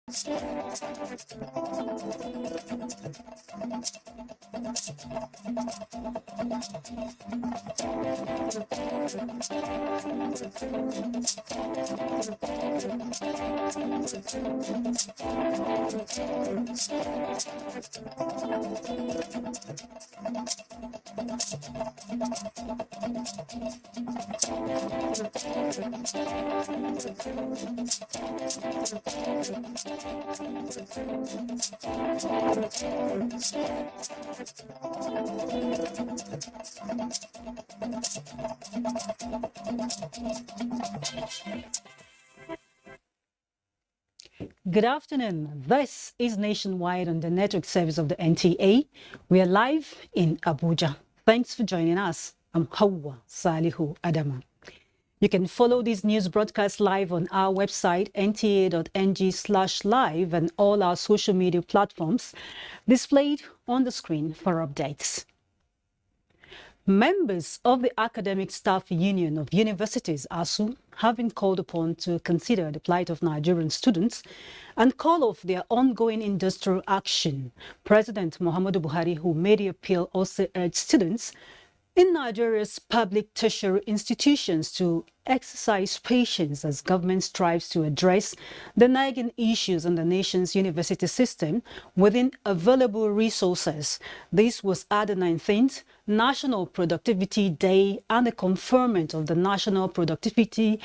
Good afternoon. This is Nationwide on the network service of the NTA. We are live in Abuja. Thanks for joining us. I'm Hawa Salihu Adama. You can follow these news broadcasts live on our website, nta.ng/live, and all our social media platforms displayed on the screen for updates. Members of the Academic Staff Union of Universities, ASU, have been called upon to consider the plight of Nigerian students and call off their ongoing industrial action. President Muhammadu Buhari, who made the appeal, also urged students in Nigeria's public tertiary institutions to exercise patience as government strives to address the nagging issues in the nation's university system within available resources. This was at the 19th National Productivity Day and the conferment of the National Productivity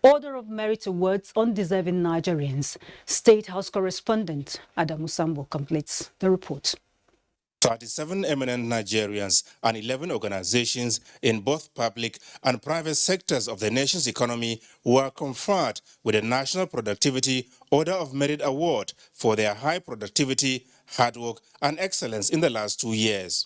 Order of Merit Awards on deserving Nigerians. State House correspondent Adamu Sambo completes the report. 37 eminent Nigerians and 11 organizations in both public and private sectors of the nation's economy were conferred with the National Productivity Order of Merit Award for their high productivity, hard work, and excellence in the last 2 years.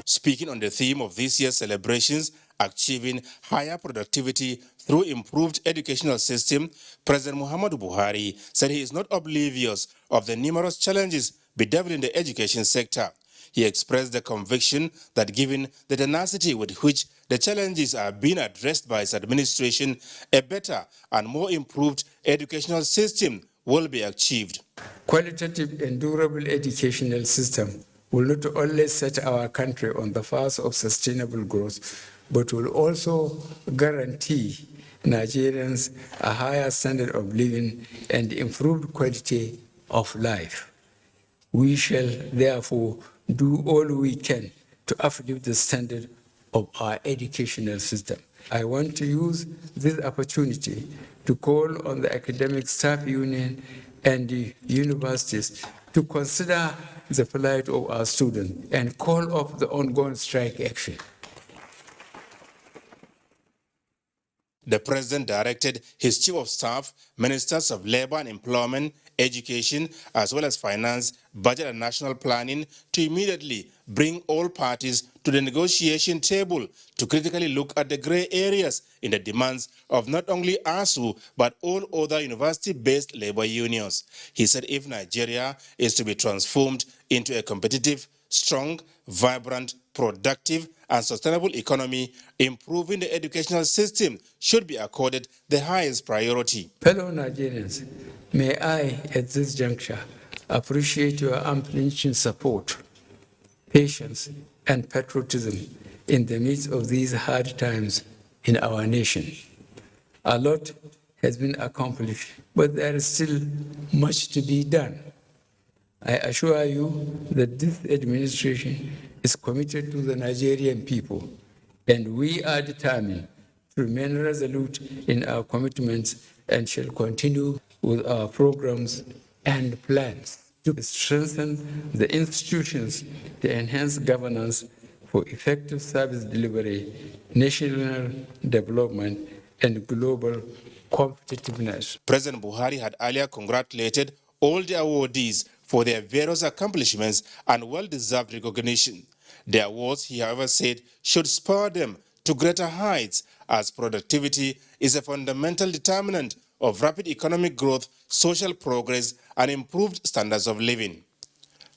Speaking on the theme of this year's celebrations, achieving higher productivity through improved educational system, President Muhammadu Buhari said he is not oblivious of the numerous challenges bedeviling the education sector. He expressed the conviction that given the tenacity with which the challenges are being addressed by his administration, a better and more improved educational system will be achieved. Qualitative and durable educational system will not only set our country on the path of sustainable growth, but will also guarantee Nigerians a higher standard of living and improved quality of life. We shall therefore do all we can to uplift the standard of our educational system. I want to use this opportunity to call on the Academic Staff Union and the universities to consider the plight of our students and call off the ongoing strike action. The President directed his Chief of Staff, Ministers of Labor and Employment, Education, as well as Finance, Budget and National Planning to immediately bring all parties to the negotiation table to critically look at the grey areas in the demands of not only ASU, but all other university-based labor unions. He said if Nigeria is to be transformed into a competitive, strong, vibrant, productive, and sustainable economy, improving the educational system should be accorded the highest priority. Fellow Nigerians, may I, at this juncture, appreciate your unflinching support, patience, and patriotism in the midst of these hard times in our nation. A lot has been accomplished, but there is still much to be done. I assure you that this administration is committed to the Nigerian people, and we are determined to remain resolute in our commitments and shall continue with our programs and plans to strengthen the institutions to enhance governance for effective service delivery, national development, and global competitiveness. President Buhari had earlier congratulated all the awardees for their various accomplishments and well-deserved recognition. The awards, he however said, should spur them to greater heights as productivity is a fundamental determinant of rapid economic growth, social progress, and improved standards of living.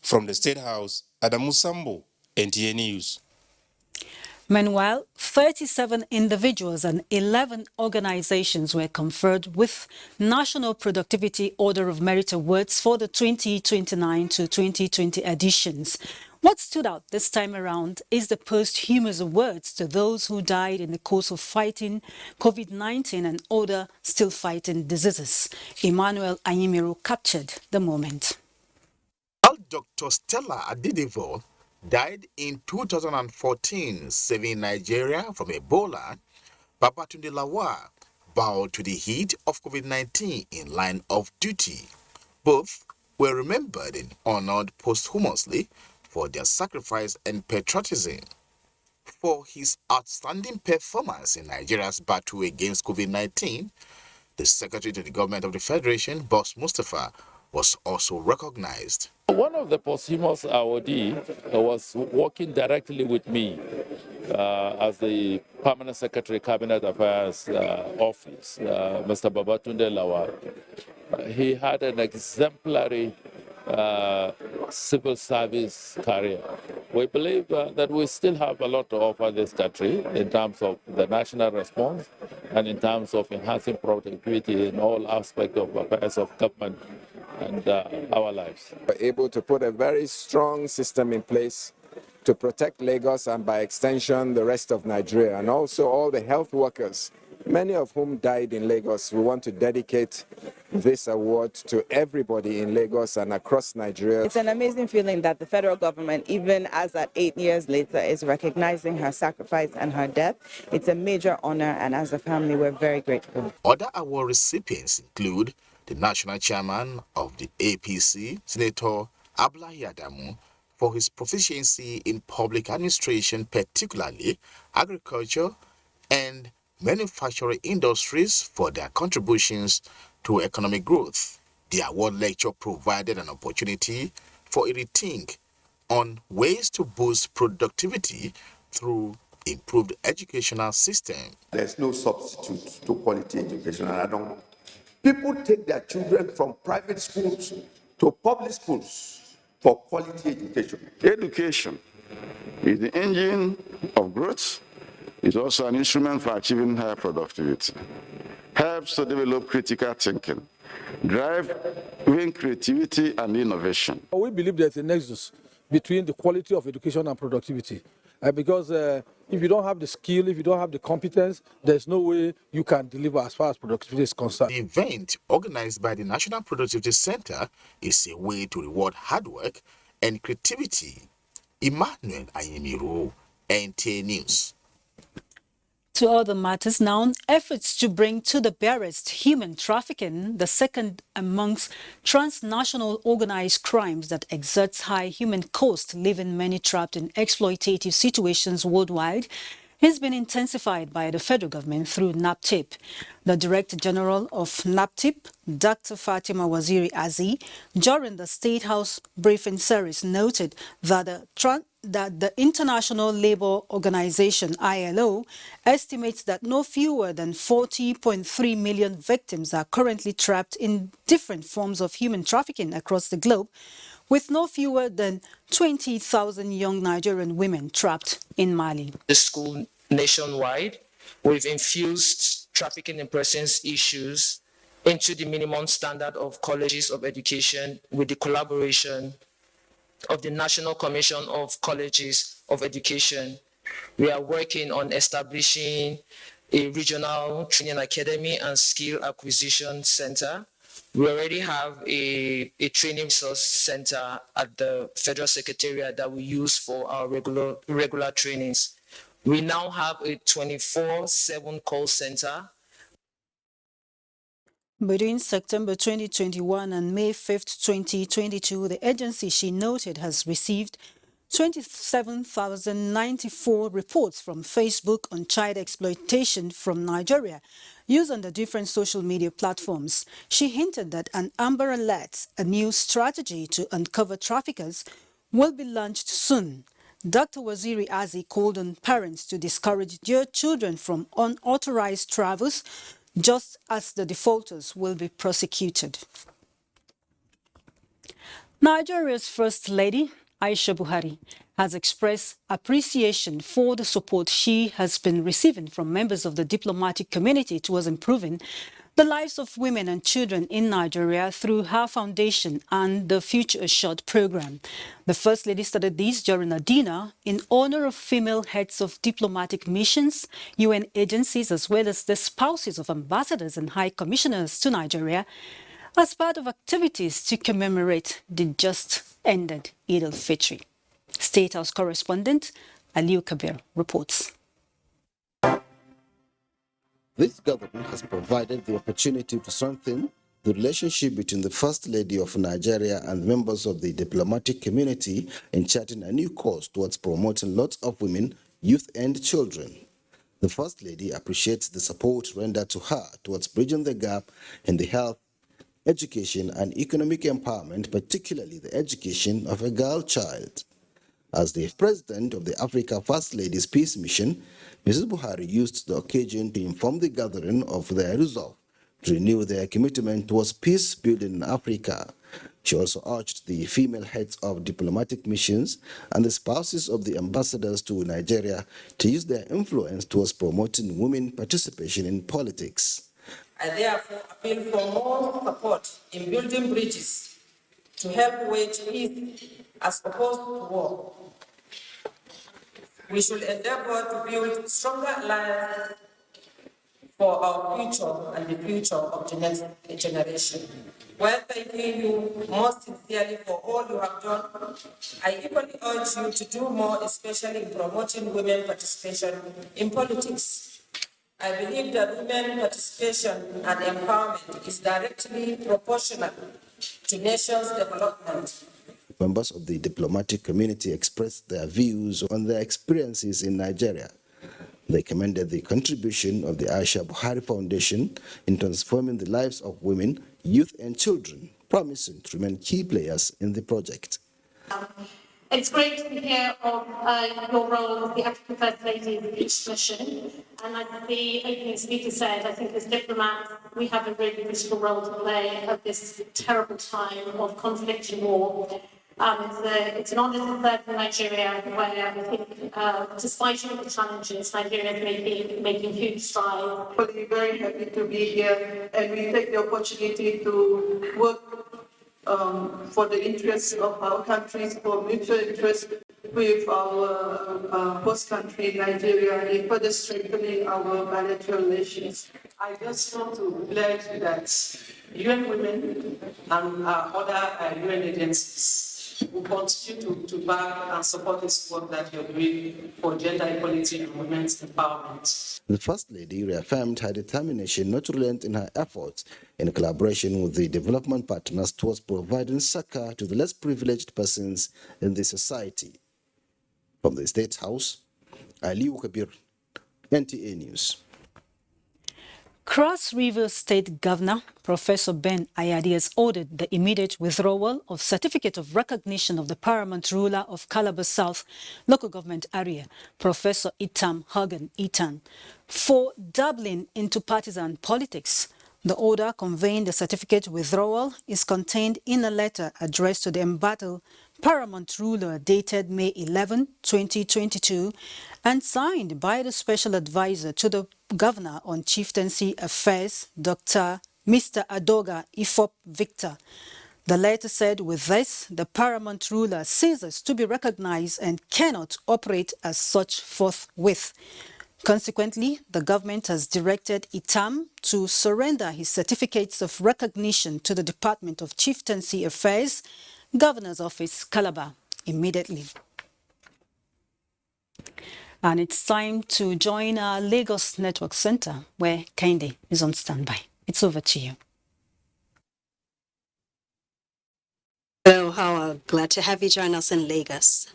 From the State House, Adamu Sambo, NTA News. Meanwhile, 37 individuals and 11 organizations were conferred with National Productivity Order of Merit Awards for the 2029 to 2020 editions. What stood out this time around is the posthumous awards to those who died in the course of fighting COVID-19 and other still fighting diseases. Emmanuel Ayimiru captured the moment. Dr. Stella Adidevo died in 2014, saving Nigeria from Ebola. Babatunde Lawal bowed to the heat of COVID-19 in line of duty. Both were remembered and honored posthumously for their sacrifice and patriotism. For his outstanding performance in Nigeria's battle against COVID-19, the Secretary to the Government of the Federation, Boss Mustafa, was also recognized. One of the posthumous awardee was working directly with me as the Permanent Secretary Cabinet Affairs Office, Mr. Babatunde Lawal. He had an exemplary civil service career. We believe that we still have a lot to offer this country in terms of the national response and in terms of enhancing productivity in all aspects of affairs of government and our lives. We're able to put a very strong system in place to protect Lagos and by extension the rest of Nigeria, and also all the health workers, many of whom died in Lagos. We want to dedicate this award to everybody in Lagos and across Nigeria. It's an amazing feeling that the federal government, even as at 8 years later, is recognizing her sacrifice and her death. It's a major honor, and as a family, we're very grateful. Other award recipients include the national chairman of the APC, Senator Abdullahi Adamu, for his proficiency in public administration, particularly agriculture and manufacturing industries, for their contributions to economic growth. The award lecture provided an opportunity for a rethink on ways to boost productivity through improved educational system. There's no substitute to quality education, and people take their children from private schools to public schools for quality education. Education is the engine of growth. It's also an instrument for achieving higher productivity. Helps to develop critical thinking, driving creativity and innovation. We believe there's a nexus between the quality of education and productivity. Because if you don't have the skill, if you don't have the competence, there's no way you can deliver as far as productivity is concerned. The event, organized by the National Productivity Center, is a way to reward hard work and creativity. Emmanuel Ayimiru, NTA News. To other matters now, efforts to bring to the barest human trafficking, the second amongst transnational organized crimes that exerts high human cost, leaving many trapped in exploitative situations worldwide, has been intensified by the federal government through NAPTIP. The Director General of NAPTIP, Dr. Fatima Waziri Azi, during the State House briefing series noted that the International Labour Organization, ILO, estimates that no fewer than 40.3 million victims are currently trapped in different forms of human trafficking across the globe, with no fewer than 20,000 young Nigerian women trapped in Mali. The school nationwide, we've infused trafficking in persons issues into the minimum standard of colleges of education with the collaboration of the National Commission of Colleges of Education. We are working on establishing a regional training academy and skill acquisition center. We already have a training resource center at the Federal Secretariat that we use for our regular trainings. We now have a 24/7 call center. Between September 2021 and May 5th, 2022, the agency, she noted, has received 27,094 reports from Facebook on child exploitation from Nigeria used on the different social media platforms. She hinted that an Amber Alert, a new strategy to uncover traffickers, will be launched soon. Dr. Waziri Azi called on parents to discourage their children from unauthorized travels, just as the defaulters will be prosecuted. Nigeria's First Lady, Aisha Buhari, has expressed appreciation for the support she has been receiving from members of the diplomatic community towards improving the lives of women and children in Nigeria through her foundation and the Future Assured program. The First Lady started this during a dinner in honor of female heads of diplomatic missions, UN agencies, as well as the spouses of ambassadors and high commissioners to Nigeria, as part of activities to commemorate the just ended Eid al-Fitr. State House correspondent Aliu Kabir reports. This gathering has provided the opportunity to strengthen the relationship between the First Lady of Nigeria and members of the diplomatic community in charting a new course towards promoting lots of women, youth and children. The First Lady appreciates the support rendered to her towards bridging the gap in the health, education and economic empowerment, particularly the education of a girl child. As the president of the Africa First Ladies Peace Mission, Mrs. Buhari used the occasion to inform the gathering of their resolve to renew their commitment towards peace building in Africa. She also urged the female heads of diplomatic missions and the spouses of the ambassadors to Nigeria to use their influence towards promoting women participation in politics. I therefore appeal for more support in building bridges to help wage peace as opposed to war. We should endeavor to build stronger alliances for our future and the future of the next generation. While thanking you most sincerely for all you have done, I equally urge you to do more, especially in promoting women participation in politics. I believe that women participation and empowerment is directly proportional to nations' development. Members of the diplomatic community expressed their views on their experiences in Nigeria. They commended the contribution of the Aisha Buhari Foundation in transforming the lives of women, youth and children, promising to remain key players in the project. It's great to hear of your role as the African First Lady of the Peace Mission. And as the opening speaker said, I think as diplomats, we have a really critical role to play at this terrible time of conflict and war. It's an honour to serve in Nigeria, where I think, despite all the challenges, Nigeria is making huge strides. We're very happy to be here, and we take the opportunity to work for the interests of our countries, for mutual interest with our host country, Nigeria, in further strengthening our bilateral relations. I just want to pledge that UN Women and other UN agencies will continue to back and support this work that you're doing for gender equality and women's empowerment. The First Lady reaffirmed her determination not to relent in her efforts in collaboration with the development partners towards providing succor to the less privileged persons in the society. From the State House, Aliu Kabir, NTA News. Cross River State Governor Professor Ben Ayadi has ordered the immediate withdrawal of Certificate of Recognition of the Paramount Ruler of Calabar South Local Government Area, Professor Itam Hagan Itan, for dabbling into partisan politics. The order conveying the certificate withdrawal is contained in a letter addressed to the embattled Paramount Ruler dated May 11, 2022 and signed by the Special Advisor to the Governor on Chieftaincy Affairs, Mr. Adoga Ifop Victor. The letter said, with this, the Paramount Ruler ceases to be recognized and cannot operate as such forthwith. Consequently, the government has directed Itam to surrender his certificates of recognition to the Department of Chieftaincy Affairs, Governor's Office, Calabar, immediately. And it's time to join our Lagos Network Center, where Kende is on standby. It's over to you. Hello, Howard. Glad to have you join us in Lagos.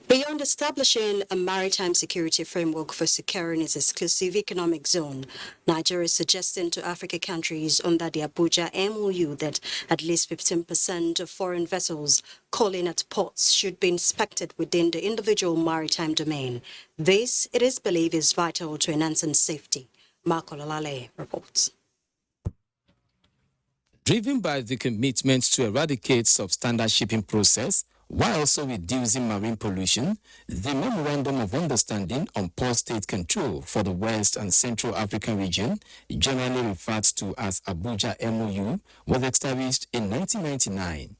Beyond establishing a maritime security framework for securing its exclusive economic zone, Nigeria is suggesting to African countries under the Abuja MOU that at least 15% of foreign vessels calling at ports should be inspected within the individual maritime domain. This, it is believed, is vital to enhancing safety. Marco Lalale reports. Driven by the commitment to eradicate substandard shipping process, While also reducing marine pollution, the Memorandum of Understanding on Port State Control for the West and Central African region, generally referred to as Abuja MOU, was established in 1999.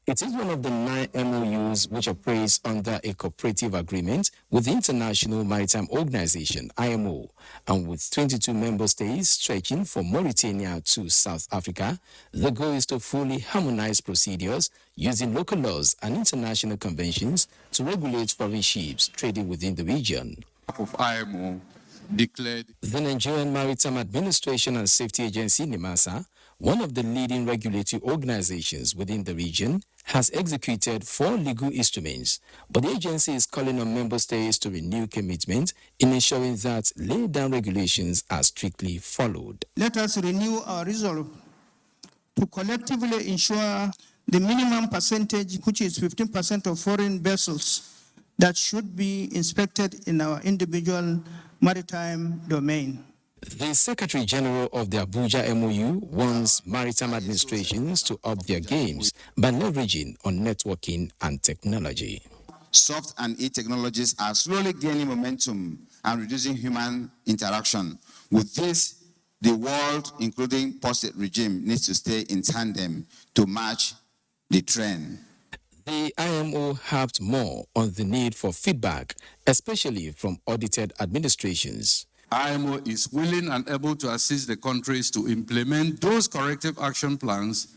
It is one of the 9 MOUs which operates under a cooperative agreement with the International Maritime Organization, IMO, and with 22 member states stretching from Mauritania to South Africa. The goal is to fully harmonize procedures using local laws and international conventions to regulate foreign ships trading within the region. Of IMO declared the Nigerian Maritime Administration and Safety Agency, NIMASA, one of the leading regulatory organizations within the region, has executed 4 legal instruments, but the agency is calling on member states to renew commitment in ensuring that laid down regulations are strictly followed. Let us renew our resolve to collectively ensure the minimum percentage, which is 15% of foreign vessels, that should be inspected in our individual maritime domain. The Secretary General of the Abuja MOU wants maritime administrations to up their games by leveraging on networking and technology. Soft and e-technologies are slowly gaining momentum and reducing human interaction. With this, the world, including post-state regime, needs to stay in tandem to match the trend. The IMO harped more on the need for feedback, especially from audited administrations. IMO is willing and able to assist the countries to implement those corrective action plans,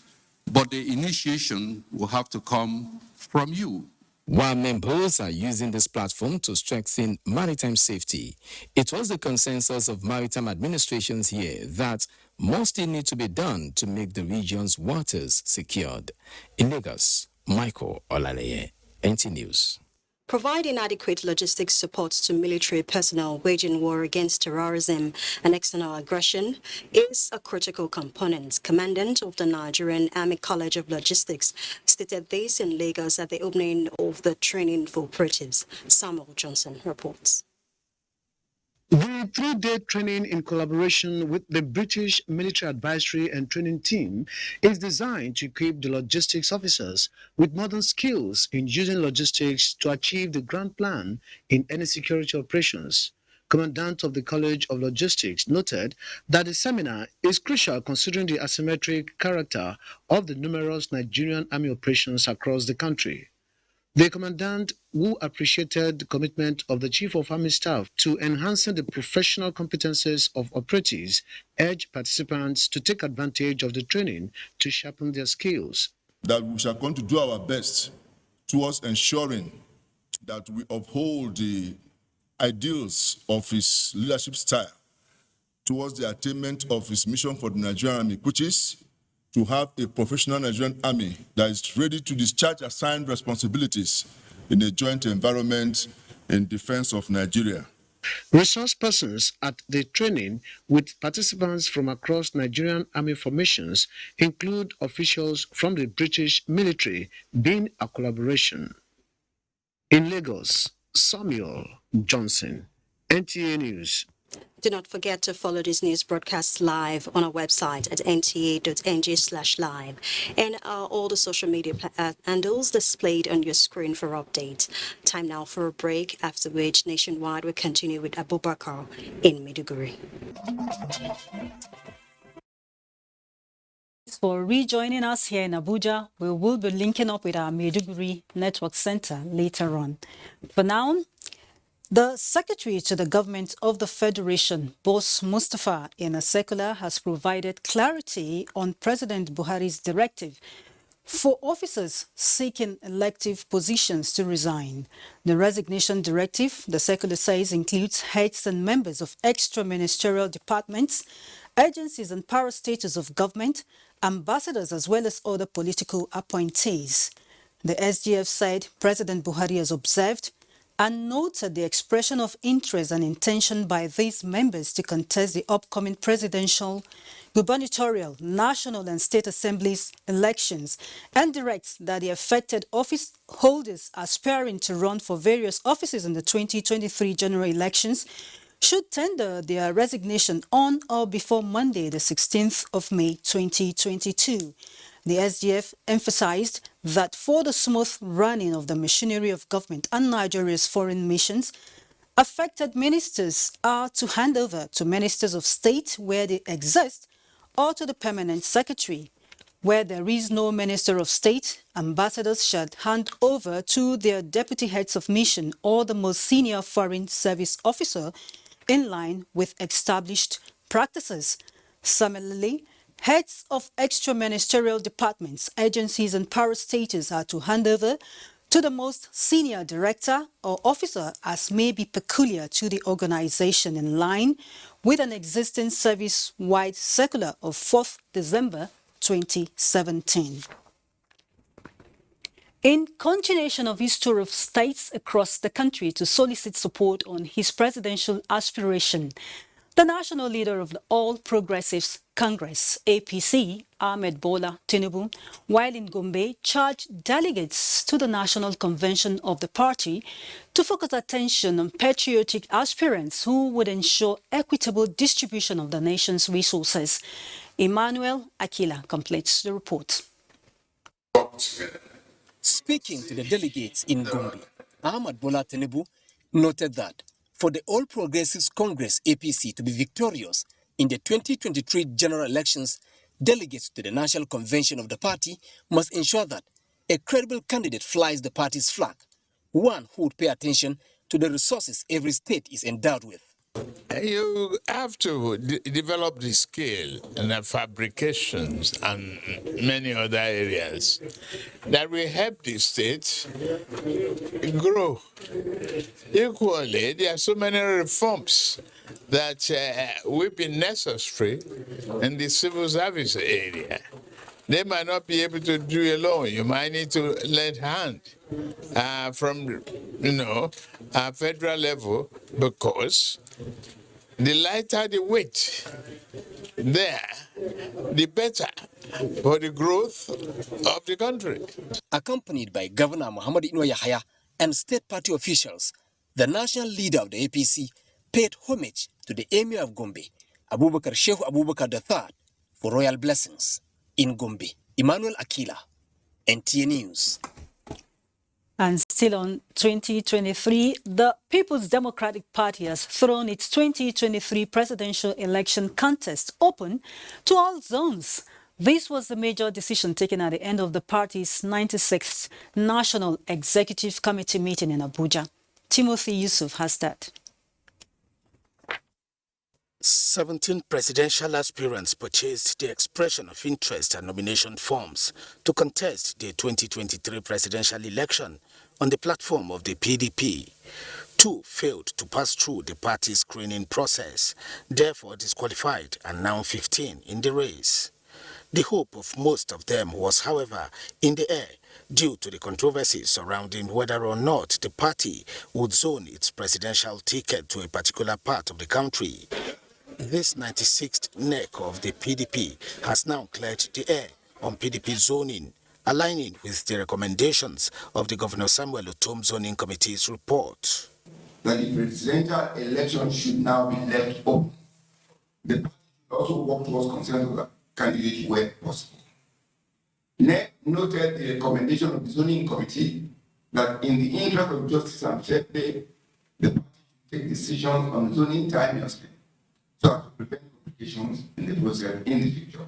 but the initiation will have to come from you. While members are using this platform to strengthen maritime safety, it was the consensus of maritime administrations here that more still need to be done to make the region's waters secured. In Lagos, Michael Olaleye, NT News. Providing adequate logistics support to military personnel waging war against terrorism and external aggression is a critical component. Commandant of the Nigerian Army College of Logistics stated this in Lagos at the opening of the training for operatives. Samuel Johnson reports. The 3-day training in collaboration with the British Military Advisory and Training Team is designed to equip the logistics officers with modern skills in using logistics to achieve the grand plan in any security operations. Commandant of the College of Logistics noted that the seminar is crucial considering the asymmetric character of the numerous Nigerian Army operations across the country. The commandant, who appreciated the commitment of the Chief of Army Staff to enhancing the professional competences of operatives, urged participants to take advantage of the training to sharpen their skills. That we shall come to do our best towards ensuring that we uphold the ideals of his leadership style towards the attainment of his mission for the Nigerian Army, which is to have a professional Nigerian Army that is ready to discharge assigned responsibilities in a joint environment in defense of Nigeria. Resource persons at the training with participants from across Nigerian Army formations include officials from the British military, being a collaboration. In Lagos, Samuel Johnson, NTA News. Do not forget to follow this news broadcast live on our website at nta.ng/live and all the social media handles displayed on your screen for updates. Time now for a break, after which Nationwide will continue with Abubakar in Maiduguri. For rejoining us here in Abuja, we will be linking up with our Maiduguri Network Center later on. For now, the Secretary to the Government of the Federation, Boss Mustafa, in a circular has provided clarity on President Buhari's directive for officers seeking elective positions to resign. The resignation directive, the circular says, includes heads and members of extra-ministerial departments, agencies and parastatals of government, ambassadors, as well as other political appointees. The SGF said President Buhari has observed and noted the expression of interest and intention by these members to contest the upcoming presidential, gubernatorial, national and state assemblies elections, and directs that the affected office holders aspiring to run for various offices in the 2023 general elections should tender their resignation on or before Monday, the 16th of May 2022. The SGF emphasized that for the smooth running of the machinery of government and Nigeria's foreign missions, affected ministers are to hand over to ministers of state where they exist or to the permanent secretary. Where there is no minister of state, ambassadors should hand over to their deputy heads of mission or the most senior foreign service officer in line with established practices. Similarly, heads of extra-ministerial departments, agencies and parastatals are to hand over to the most senior director or officer as may be peculiar to the organization in line with an existing service-wide circular of 4th December 2017. In continuation of his tour of states across the country to solicit support on his presidential aspiration, the national leader of the All Progressives Congress, APC, Ahmed Bola Tinubu, while in Gombe, charged delegates to the National Convention of the party to focus attention on patriotic aspirants who would ensure equitable distribution of the nation's resources. Emmanuel Akila completes the report. Speaking to the delegates in Gombe, Ahmed Bola Tinubu noted that for the All Progressives Congress APC to be victorious in the 2023 general elections, delegates to the National Convention of the party must ensure that a credible candidate flies the party's flag, one who would pay attention to the resources every state is endowed with. You have to develop the skill and the fabrications and many other areas that will help the state grow. Equally, there are so many reforms that will be necessary in the civil service area. They might not be able to do alone. You might need to lend hand from, federal level, because the lighter the weight there, the better for the growth of the country. Accompanied by Governor Muhammad Ino Yahaya and state party officials, the national leader of the APC paid homage to the Emir of Gombe, Abubakar Sheikh Abubakar III, for royal blessings. In Gombe, Emmanuel Akila, NTA News. And still on 2023, the People's Democratic Party has thrown its 2023 presidential election contest open to all zones. This was the major decision taken at the end of the party's 96th National Executive Committee meeting in Abuja. Timothy Yusuf has that. 17 presidential aspirants purchased the expression of interest and nomination forms to contest the 2023 presidential election on the platform of the PDP. 2 failed to pass through the party's screening process, therefore disqualified, and now 15 in the race. The hope of most of them was, however, in the air due to the controversy surrounding whether or not the party would zone its presidential ticket to a particular part of the country. This 96th NEC of the PDP has now cleared the air on PDP zoning, aligning with the recommendations of the Governor Samuel Otom Zoning Committee's report. That the presidential election should now be left open. The party should also work towards consensus of candidates where possible. NEC noted the recommendation of the Zoning Committee that in the interest of justice and fair play, the party should take decisions on zoning timelessly, so as to prevent complications in the process in the future.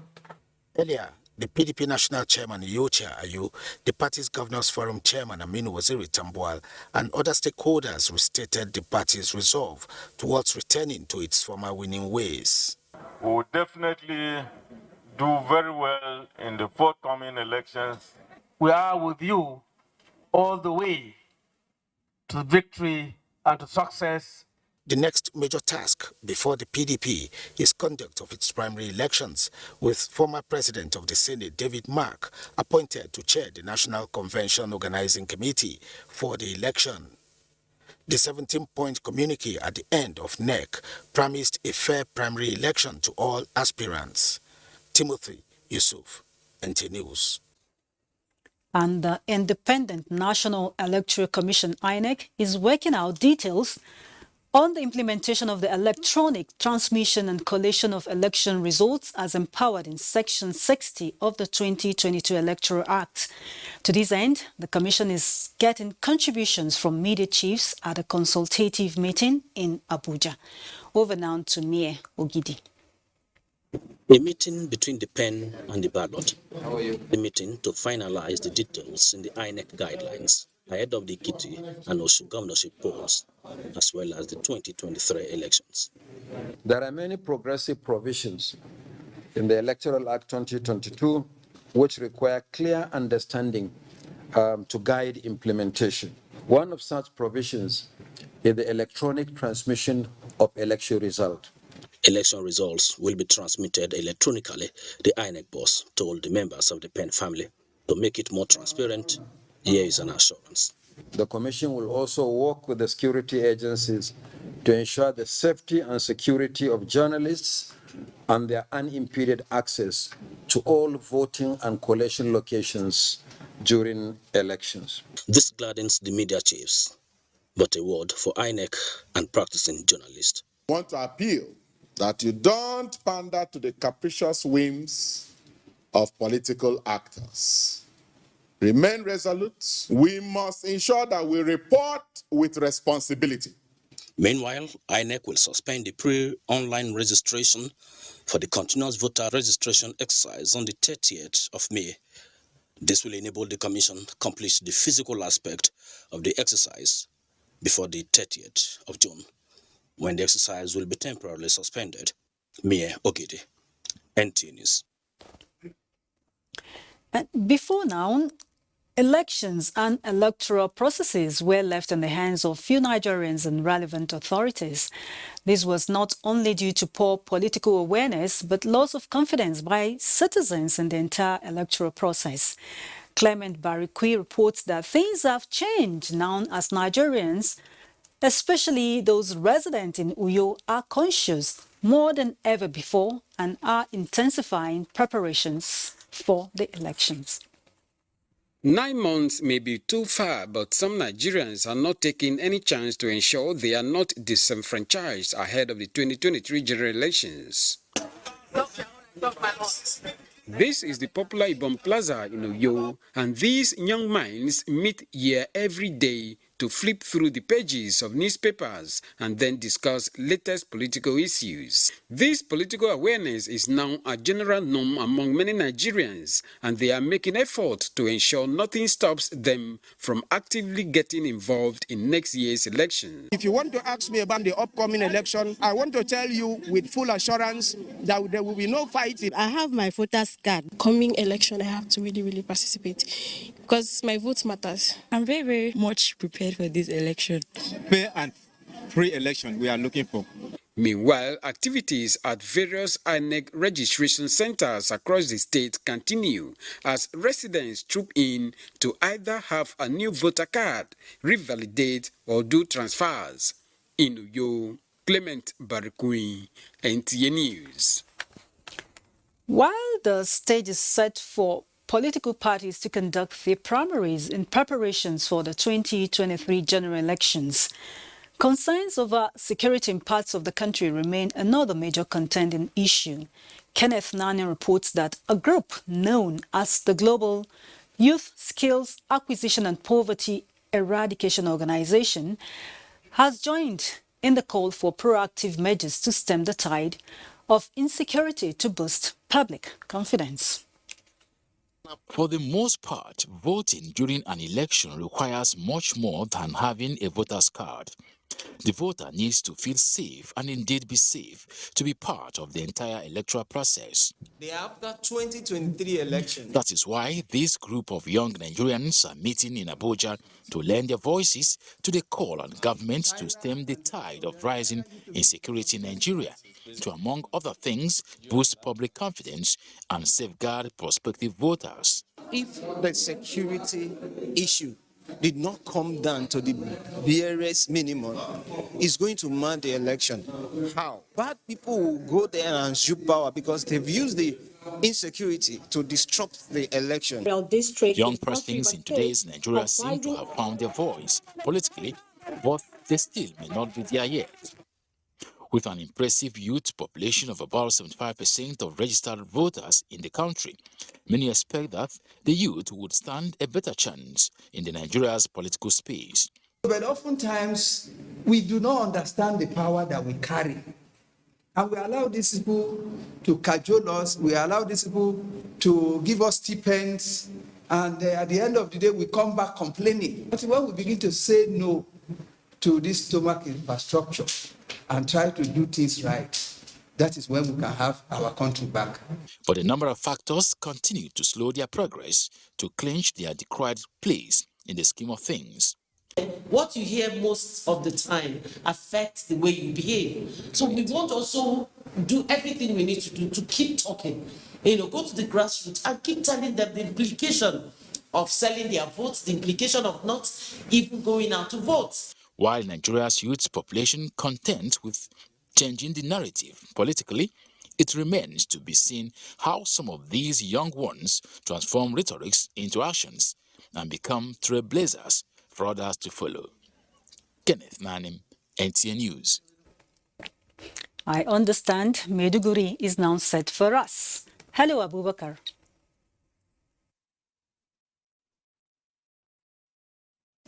Earlier, the PDP National Chairman Yocha Ayu, the party's Governors Forum Chairman Aminu Waziri Tambuwal, and other stakeholders restated the party's resolve towards returning to its former winning ways. We will definitely do very well in the forthcoming elections. We are with you all the way to victory and to success. The next major task before the PDP is conduct of its primary elections, with former President of the Senate, David Mark, appointed to chair the National Convention Organizing Committee for the election. The 17-point communique at the end of NEC promised a fair primary election to all aspirants. Timothy Yusuf, NTA News. And the Independent National Electoral Commission, INEC, is working out details on the implementation of the electronic transmission and collation of election results as empowered in Section 60 of the 2022 Electoral Act. To this end, the Commission is getting contributions from media chiefs at a consultative meeting in Abuja. Over now to Mie Ogidi. A meeting between the pen and the ballot. The meeting to finalize the details in the INEC guidelines ahead of the Ekiti and Osun governorship polls, as well as the 2023 elections. There are many progressive provisions in the Electoral Act 2022 which require clear understanding to guide implementation. One of such provisions is the electronic transmission of election results. Election results will be transmitted electronically, the INEC boss told the members of the Penn family. To make it more transparent, here is an assurance. The Commission will also work with the security agencies to ensure the safety and security of journalists and their unimpeded access to all voting and collation locations during elections. This gladdens the media chiefs, but a word for INEC and practicing journalists. I want to appeal that you don't pander to the capricious whims of political actors. Remain resolute. We must ensure that we report with responsibility. Meanwhile, INEC will suspend the pre-online registration for the continuous voter registration exercise on the 30th of May. This will enable the Commission to complete the physical aspect of the exercise before the 30th of June, when the exercise will be temporarily suspended. Mie Ogidi, NTA News. Before now, elections and electoral processes were left in the hands of few Nigerians and relevant authorities. This was not only due to poor political awareness, but loss of confidence by citizens in the entire electoral process. Clement Barikwi reports that things have changed now as Nigerians, especially those resident in Uyo, are conscious more than ever before and are intensifying preparations for the elections. 9 months may be too far, but some Nigerians are not taking any chance to ensure they are not disenfranchised ahead of the 2023 general elections. This is the popular Ibom Plaza in Uyo, and these young minds meet here every day to flip through the pages of newspapers and then discuss latest political issues. This political awareness is now a general norm among many Nigerians, and they are making effort to ensure nothing stops them from actively getting involved in next year's election. If you want to ask me about the upcoming election, I want to tell you with full assurance that there will be no fighting. I have my voter's card. Coming election, I have to really participate because my vote matters. I'm very much prepared for this election. Fair and free election we are looking for. Meanwhile, activities at various INEC registration centers across the state continue as residents troop in to either have a new voter card, revalidate, or do transfers. In Uyo, Clement Barikwi, NTA News. While the stage is set for political parties to conduct their primaries in preparations for the 2023 general elections, concerns over security in parts of the country remain another major contending issue. Kenneth Nani reports that a group known as the Global Youth Skills Acquisition and Poverty Eradication Organization has joined in the call for proactive measures to stem the tide of insecurity to boost public confidence. For the most part, voting during an election requires much more than having a voter's card. The voter needs to feel safe and indeed be safe to be part of the entire electoral process. The after 2023 election. That is why this group of young Nigerians are meeting in Abuja to lend their voices to the call on governments to stem the tide of rising insecurity in Nigeria, to, among other things, boost public confidence and safeguard prospective voters. If the security issue did not come down to the barest minimum, it's going to mar the election. How? Bad people will go there and usurp power because they've used the insecurity to disrupt the election. Young persons in today's Nigeria seem to have found their voice politically, both they still may not be there yet. With an impressive youth population of about 75% of registered voters in the country, many expect that the youth would stand a better chance in the Nigeria's political space. But oftentimes, we do not understand the power that we carry. And we allow these people to cajole us, we allow these people to give us stipends, and at the end of the day, we come back complaining. But when we begin to say no to this stomach infrastructure and try to do things right, that is when we can have our country back. But a number of factors continue to slow their progress to clinch their decried place in the scheme of things. What you hear most of the time affects the way you behave. So we want also do everything we need to do to keep talking. Go to the grassroots and keep telling them the implication of selling their votes, the implication of not even going out to vote. While Nigeria's youth population content with changing the narrative politically, it remains to be seen how some of these young ones transform rhetorics into actions and become trailblazers for others to follow. Kenneth Nanim, NTA News. I understand Maiduguri is now set for us. Hello, Abubakar.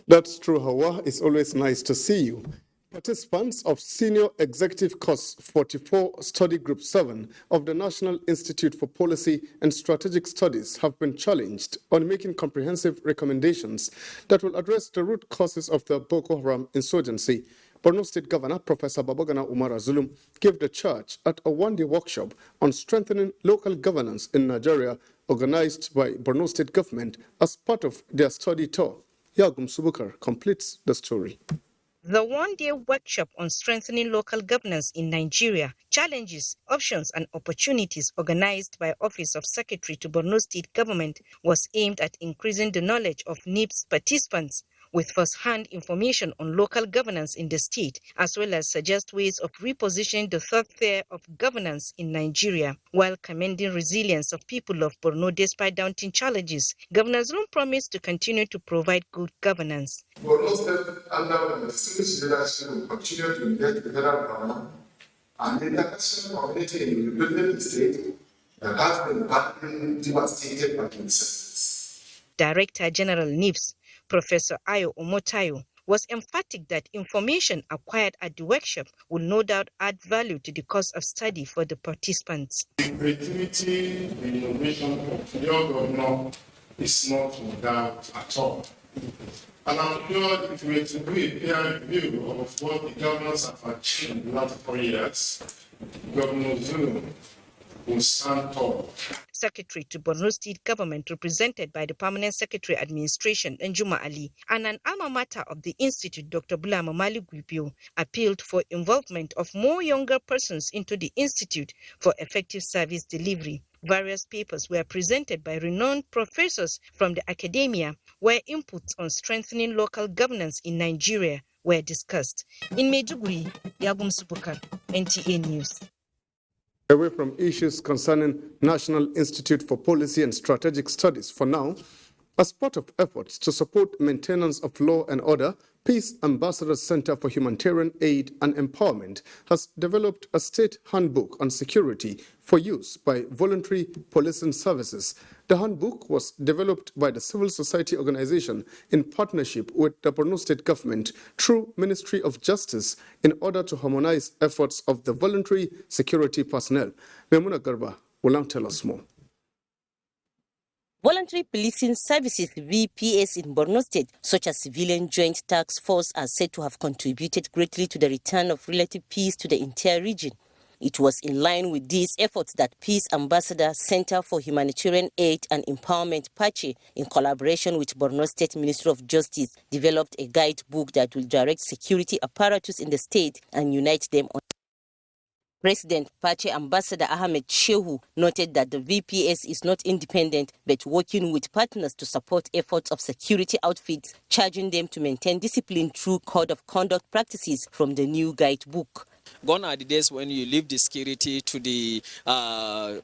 That's true, Hawa. It's always nice to see you. Participants of Senior Executive Course 44 Study Group 7 of the National Institute for Policy and Strategic Studies have been challenged on making comprehensive recommendations that will address the root causes of the Boko Haram insurgency. Borno State Governor Professor Babagana Umar Zulum gave the charge at a one-day workshop on strengthening local governance in Nigeria organized by Borno State government as part of their study tour. Yagum Subukar completes the story. The one-day workshop on strengthening local governance in Nigeria, challenges, options and opportunities organized by Office of Secretary to Borno State Government was aimed at increasing the knowledge of NIPS participants with first-hand information on local governance in the state, as well as suggest ways of repositioning the third tier of governance in Nigeria, while commending resilience of people of Borno despite daunting challenges. Governor Zulum promised to continue to provide good governance. Borno State, under the distinguished leadership, will continue to engage the federal government and the international community in rebuilding the state that has been badly devastated by the incidents. Director General NIPS, Professor Ayo Omotayo, was emphatic that information acquired at the workshop will no doubt add value to the course of study for the participants. The creativity, the innovation of your governor is not without at all. And I'm sure if we were to do a peer review of what the governors have achieved in the last 4 years, Governor Zulum will stand tall. Secretary to Borno State Government, represented by the Permanent Secretary Administration, Njuma Ali, and an alma mater of the Institute, Dr. Bulama Mali Gwibio, appealed for involvement of more younger persons into the Institute for effective service delivery. Various papers were presented by renowned professors from the academia, where inputs on strengthening local governance in Nigeria were discussed. In Maiduguri, Yagum Subukar, NTA News. Away from issues concerning National Institute for Policy and Strategic Studies for now, as part of efforts to support maintenance of law and order, Peace Ambassadors Center for Humanitarian Aid and Empowerment has developed a state handbook on security for use by voluntary policing services. The handbook was developed by the civil society organization in partnership with the Borno State government through Ministry of Justice in order to harmonize efforts of the voluntary security personnel. Memuna Garba will now tell us more. Voluntary policing services VPS in Borno State, such as Civilian Joint Task Force, are said to have contributed greatly to the return of relative peace to the entire region. It was in line with these efforts that Peace Ambassador Center for Humanitarian Aid and Empowerment PACHE, in collaboration with Borno State Ministry of Justice, developed a guidebook that will direct security apparatus in the state and unite them on. President PACHE Ambassador Ahmed Shehu noted that the VPS is not independent but working with partners to support efforts of security outfits, charging them to maintain discipline through code of conduct practices from the new guidebook. Gone are the days when you leave the security to the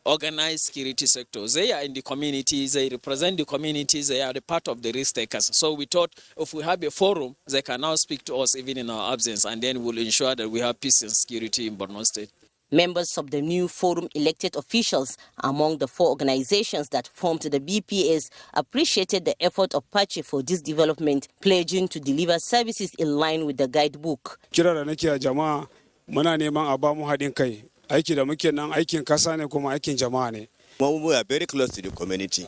organized security sectors. They are in the communities, they represent the communities, they are the part of the risk takers. So we thought if we have a forum, they can now speak to us even in our absence, and then we'll ensure that we have peace and security in Borno State. Members of the new forum elected officials among the 4 organizations that formed the BPS appreciated the effort of Pache for this development, pledging to deliver services in line with the guidebook. Kira da nake a jama'a muna neman a ba mu haɗin kai. Aiki da muke nan aikin kasa ne kuma aikin jama'a ne. We are very close to the community.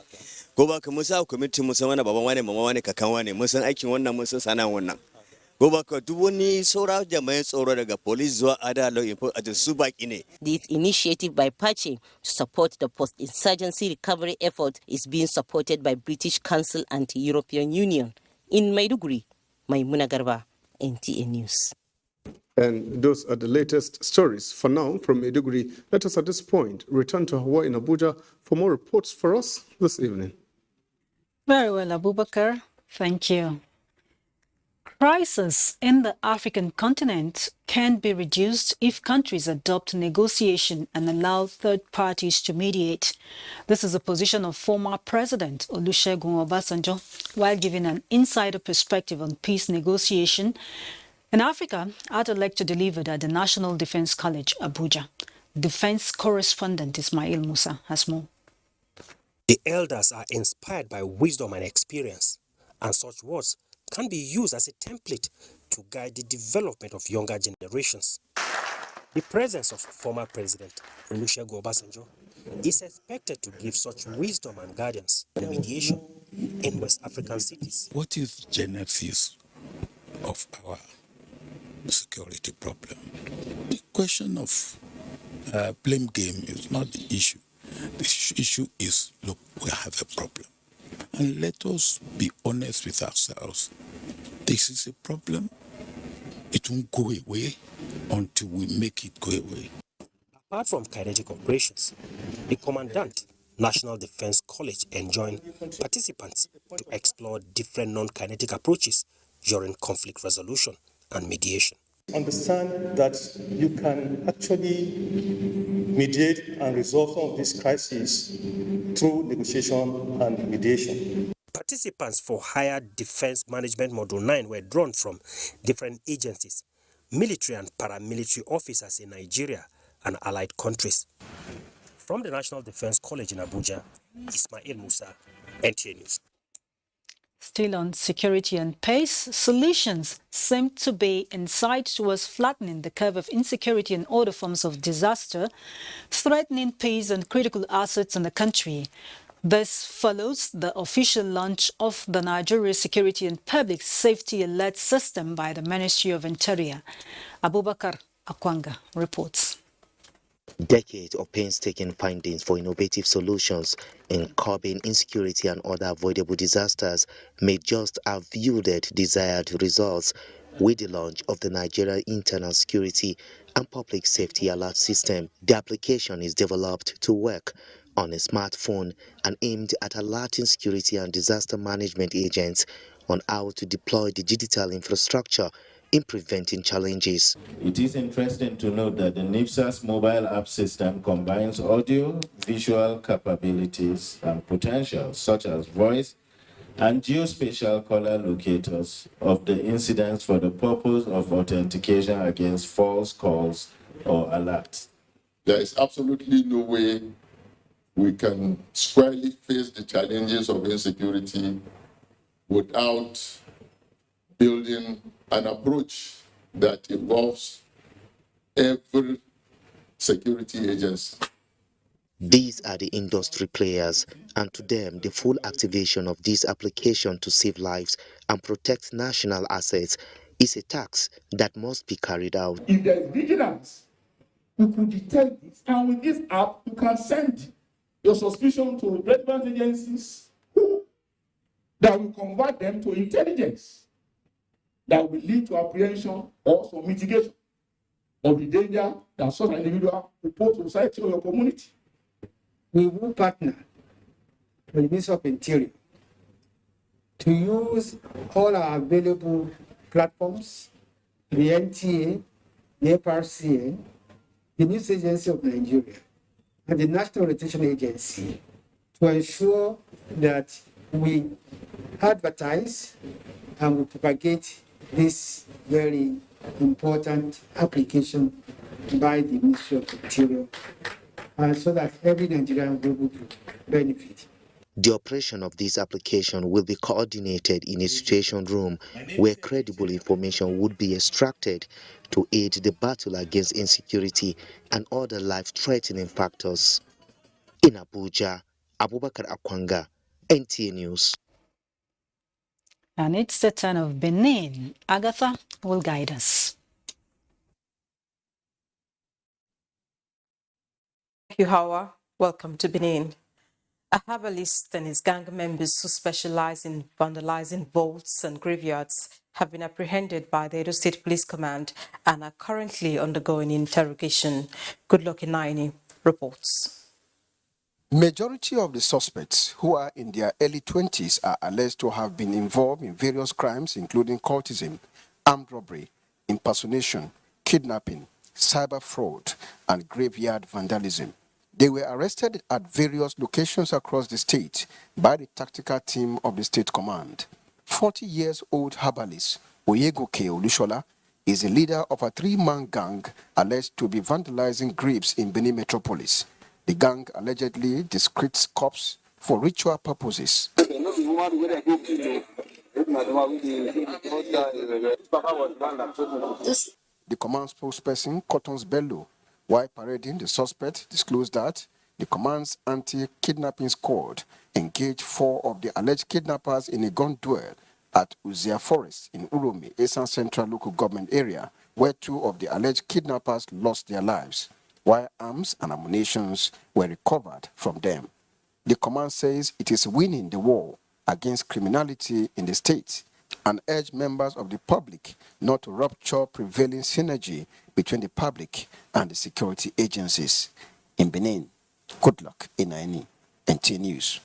Go back mu sa community mu san wani baban wani mama wani kakan wani mun san aikin wannan mun san sanan wannan. Go back duk wani saura jama'an tsaro daga police zuwa other law enforcement su baki ne. This initiative by Pache to support the post-insurgency recovery effort is being supported by British Council and the European Union. In Maiduguri, Maimuna Garba, NTA News. And those are the latest stories. For now, from Maiduguri, let us at this point return to Hawaii in Abuja for more reports for us this evening. Very well, Abubakar. Thank you. Crisis in the African continent can be reduced if countries adopt negotiation and allow third parties to mediate. This is the position of former President Olusegun Obasanjo while giving an insider perspective on peace negotiation in Africa at a lecture delivered at the National Defense College, Abuja. Defense correspondent Ismail Musa has more. The elders are inspired by wisdom and experience, and such words can be used as a template to guide the development of younger generations. The presence of former President Olusegun Obasanjo is expected to give such wisdom and guidance in mediation in West African cities. What is genesis of our security problem? The question of blame game is not the issue. The issue is, look, we have a problem. And let us be honest with ourselves. This is a problem. It won't go away until we make it go away. Apart from kinetic operations, the Commandant, National Defense College enjoined participants to explore different non-kinetic approaches during conflict resolution and mediation. Understand that you can actually mediate and resolve some of these crises through negotiation and mediation. Participants for Higher Defense Management Module 9 were drawn from different agencies, military and paramilitary officers in Nigeria and allied countries. From the National Defense College in Abuja, Ismail Musa, NTA News. Still on security and pace, solutions seem to be in sight towards flattening the curve of insecurity and other forms of disaster, threatening peace and critical assets in the country. This follows the official launch of the Nigeria Security and Public Safety Alert System by the Ministry of Interior. Abubakar Akwanga reports. Decades of painstaking findings for innovative solutions in curbing insecurity and other avoidable disasters may just have yielded desired results with the launch of the Nigeria Internal Security and Public Safety Alert System. The application is developed to work on a smartphone and aimed at alerting security and disaster management agents on how to deploy the digital infrastructure in preventing challenges. It is interesting to note that the NIPSAS mobile app system combines audio, visual capabilities and potentials such as voice and geospatial color locators of the incidents for the purpose of authentication against false calls or alerts. There is absolutely no way we can squarely face the challenges of insecurity without building an approach that involves every security agency. These are the industry players, and to them, the full activation of this application to save lives and protect national assets is a task that must be carried out. If there is vigilance, you could detect this, and with this app, you can send your suspicion to relevant agencies that will convert them to intelligence that will lead to apprehension or some mitigation of the danger that such an individual will pose to society or your community. We will partner with the Ministry of Interior to use all our available platforms, the NTA, the FRCA, the News Agency of Nigeria, and the National Retention Agency to ensure that we advertise and we propagate this very important application by the Ministry of Interior, so that every Nigerian will be able to benefit. The operation of this application will be coordinated in a situation room where credible information would be extracted to aid the battle against insecurity and other life-threatening factors. In Abuja, Abubakar Akwanga, NTA News. And it's the turn of Benin. Agatha will guide us. Thank you, Hawa. Welcome to Benin. A herbalist and his gang members who specialize in vandalizing vaults and graveyards have been apprehended by the Edo State Police Command and are currently undergoing interrogation. Goodluck Inaini reports. Majority of the suspects, who are in their early 20s, are alleged to have been involved in various crimes including cultism, armed robbery, impersonation, kidnapping, cyber fraud, and graveyard vandalism. They were arrested at various locations across the state by the tactical team of the State Command. 40-year-old herbalist Oyegoke Olushola is the leader of a 3-man gang alleged to be vandalizing graves in Benin Metropolis. The gang allegedly discretes corpses for ritual purposes. The command spokesperson, Cottons Bello, while parading the suspect, disclosed that the command's anti-kidnapping squad engaged 4 of the alleged kidnappers in a gun duel at Uzia Forest in Uromi, Esan Central Local Government Area, where 2 of the alleged kidnappers lost their lives, while arms and ammunition were recovered from them. The command says it is winning the war against criminality in the state and urge members of the public not to rupture prevailing synergy between the public and the security agencies. In Benin, Goodluck Inaini, NTA News.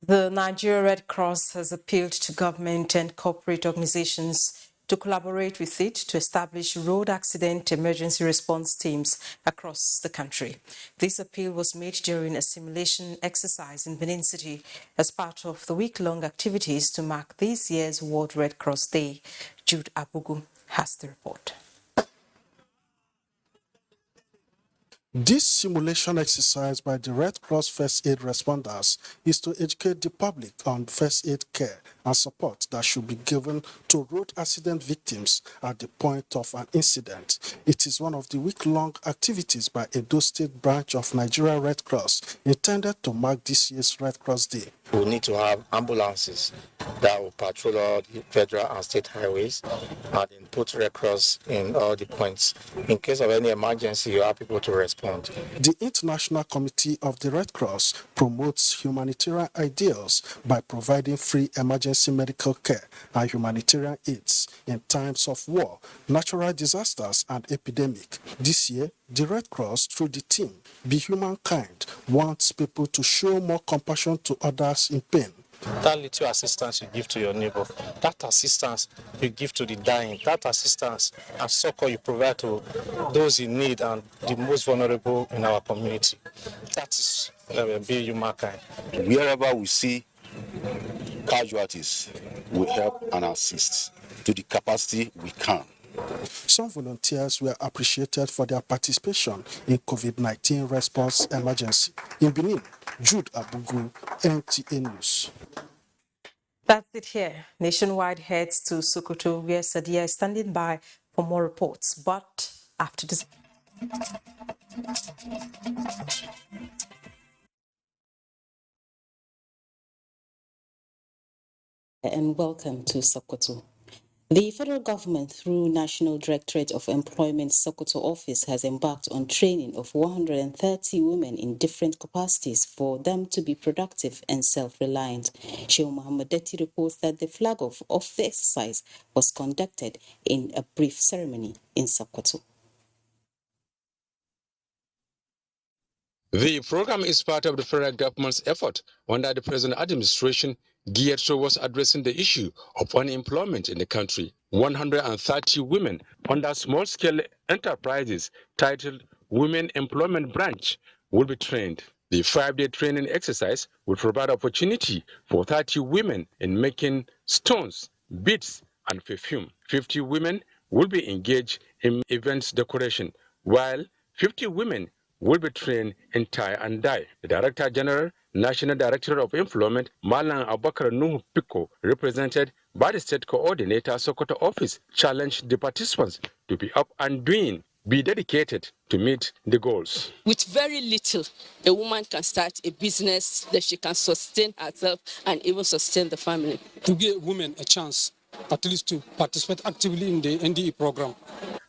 The Nigerian Red Cross has appealed to government and corporate organizations to collaborate with it to establish road accident emergency response teams across the country. This appeal was made during a simulation exercise in Benin City as part of the week-long activities to mark this year's World Red Cross Day. Jude Abugu has the report. This simulation exercise by the Red Cross First Aid responders is to educate the public on first aid care and support that should be given to road accident victims at the point of an incident. It is one of the week-long activities by Edo State branch of Nigeria Red Cross intended to mark this year's Red Cross Day. We need to have ambulances that will patrol all the federal and state highways and then put Red Cross in all the points. In case of any emergency, you have people to respond. The International Committee of the Red Cross promotes humanitarian ideals by providing free emergency medical care and humanitarian aids in times of war, natural disasters, and epidemic. This year, the Red Cross, through the team Be Humankind, wants people to show more compassion to others in pain. That little assistance you give to your neighbor, that assistance you give to the dying, that assistance and succor you provide to those in need and the most vulnerable in our community. That is Be Humankind. Wherever we see casualties, we help and assist to the capacity we can. Some volunteers were appreciated for their participation in COVID-19 response emergency. In Benin, Jude Abugu, NTA News. That's it here. Nationwide heads to Sokoto, where Sadia is standing by for more reports. But after this... And welcome to Sokoto. The federal government, through National Directorate of Employment Sokoto office, has embarked on training of 130 women in different capacities for them to be productive and self-reliant. Sheikh Muhammad Detti reports that the flag off of the exercise was conducted in a brief ceremony in Sokoto. The program is part of the federal government's effort under the present administration geared towards addressing the issue of unemployment in the country. 130 women under small-scale enterprises titled Women Employment Branch will be trained. The 5-day training exercise will provide opportunity for 30 women in making stones, beads, and perfume. 50 women will be engaged in events decoration, while 50 women will be trained in tie and dye. The Director General, National Director of Employment, Malang Abakar Nuhu Piko, represented by the State Coordinator Sokoto Office, challenged the participants to be up and doing, be dedicated to meet the goals. With very little, a woman can start a business that she can sustain herself and even sustain the family. To give women a chance, at least to participate actively in the NDE program.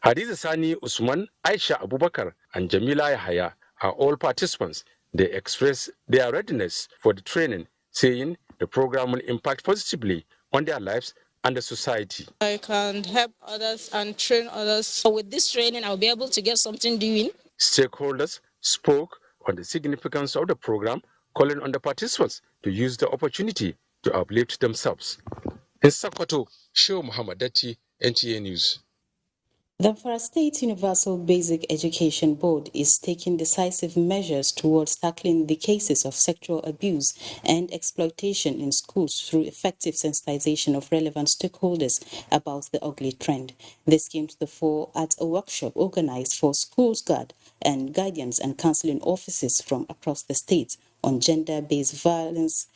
Hadiza Sani Usman, Aisha Abubakar, and Jamila Yahaya are all participants. They express their readiness for the training, saying the program will impact positively on their lives and the society. I can help others and train others. So with this training, I'll be able to get something doing. Stakeholders spoke on the significance of the program, calling on the participants to use the opportunity to uplift themselves. In Sokoto, Shehu Muhammad Dati, NTA News. The Zamfara State Universal Basic Education Board is taking decisive measures towards tackling the cases of sexual abuse and exploitation in schools through effective sensitization of relevant stakeholders about the ugly trend. This came to the fore at a workshop organized for schools guard and guardians and counseling offices from across the state on gender-based violence,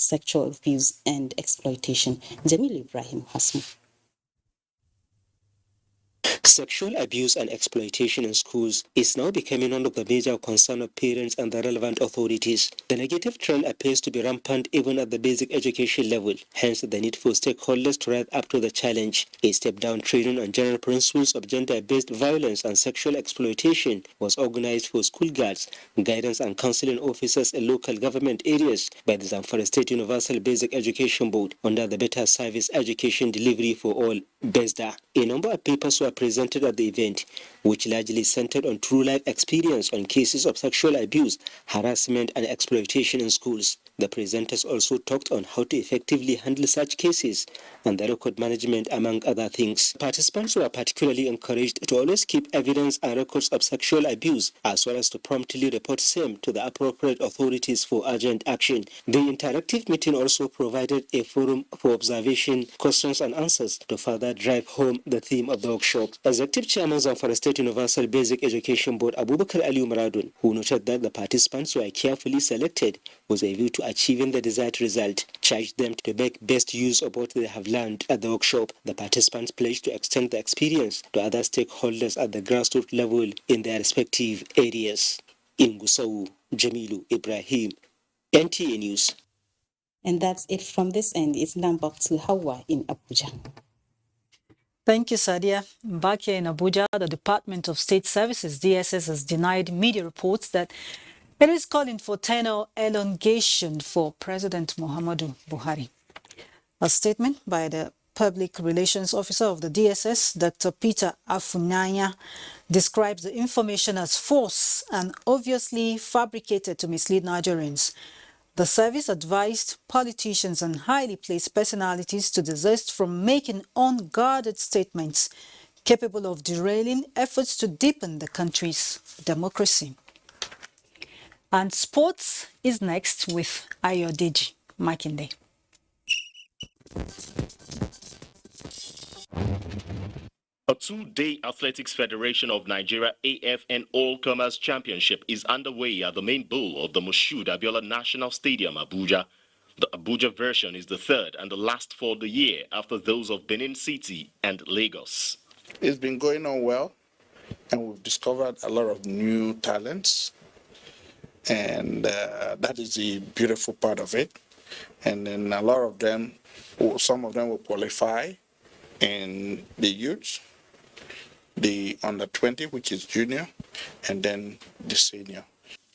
sexual abuse and exploitation. Jamil Ibrahim Hassan. Sexual abuse and exploitation in schools is now becoming one of the major concerns of parents and the relevant authorities. The negative trend appears to be rampant even at the basic education level, hence the need for stakeholders to rise up to the challenge. A step-down training on general principles of gender-based violence and sexual exploitation was organized for school guards, guidance and counseling officers in local government areas by the Zamfara State Universal Basic Education Board under the Better Service Education Delivery for All, BESDA. A number of papers were presented at the event, which largely centered on true life experience on cases of sexual abuse, harassment, and exploitation in schools. The presenters also talked on how to effectively handle such cases and the record management, among other things. Participants were particularly encouraged to always keep evidence and records of sexual abuse, as well as to promptly report same to the appropriate authorities for urgent action. The interactive meeting also provided a forum for observation, questions, and answers to further drive home the theme of the workshop. Executive Chairman of the State Universal Basic Education Board, Abubakar Ali Maradun, who noted that the participants were carefully selected with a view to achieving the desired result, charged them to make best use of what they have learned at the workshop. The participants pledged to extend the experience to other stakeholders at the grassroots level in their respective areas. In Gusau, Jamilu Ibrahim, NTA News. And that's it from this end. It's now back to Hawa in Abuja. Thank you, Sadia. Back here in Abuja, the Department of State Services, DSS, has denied media reports that it is calling for tenure elongation for President Muhammadu Buhari. A statement by the Public Relations Officer of the DSS, Dr. Peter Afunanya, describes the information as false and obviously fabricated to mislead Nigerians. The service advised politicians and highly placed personalities to desist from making unguarded statements capable of derailing efforts to deepen the country's democracy. And sports is next with Ayodeji Makinde. A two-day Athletics Federation of Nigeria AFN All-Comers Championship is underway at the main bowl of the Moshood Abiola National Stadium, Abuja. The Abuja version is the third and the last for the year after those of Benin City and Lagos. It's been going on well, and we've discovered a lot of new talents, and that is the beautiful part of it. And then a lot of them, some of them will qualify in the youths, the under 20, which is junior, and then the senior.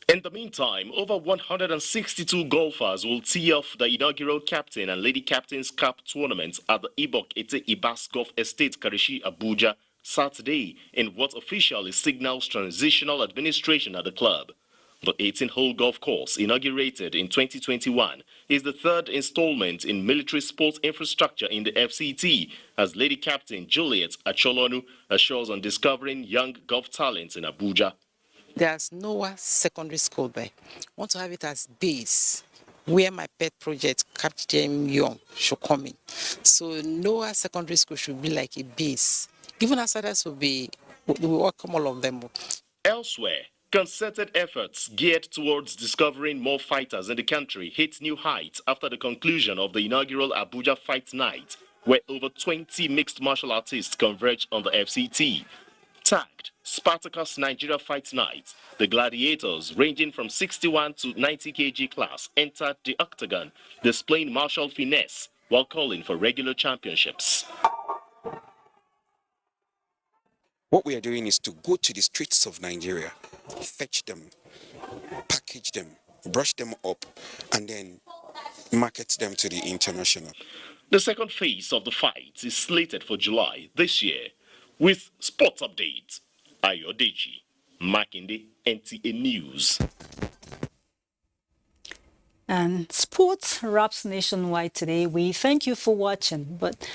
In the meantime, over 162 golfers will tee off the inaugural Captain and Lady Captains Cup tournament at the Ibok Ete Ibas Golf Estate, Karishi, Abuja, Saturday, in what officially signals transitional administration at the club. The 18-hole golf course, inaugurated in 2021, is the third installment in military sports infrastructure in the FCT, as Lady Captain Juliet Acholonu assures on discovering young golf talents in Abuja. There's Noah Secondary School there. I want to have it as base, where my pet project, Captain Young, should come in. So Noah Secondary School should be like a base. Even as others we welcome all of them. Elsewhere, concerted efforts geared towards discovering more fighters in the country hit new heights after the conclusion of the inaugural Abuja Fight Night, where over 20 mixed martial artists converged on the FCT. Tagged Spartacus Nigeria Fight Night, the gladiators ranging from 61 to 90 kg class entered the octagon, displaying martial finesse while calling for regular championships. What we are doing is to go to the streets of Nigeria, fetch them, package them, brush them up, and then market them to the international. The second phase of the fight is slated for July this year. With sports updates, Ayodeji, Makinde, NTA News. And sports wraps nationwide today. We thank you for watching, but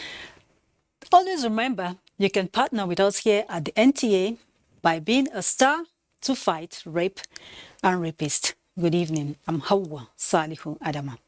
always remember, you can partner with us here at the NTA by being a star to fight rape and rapists. Good evening. I'm Hawa Salihu Adama.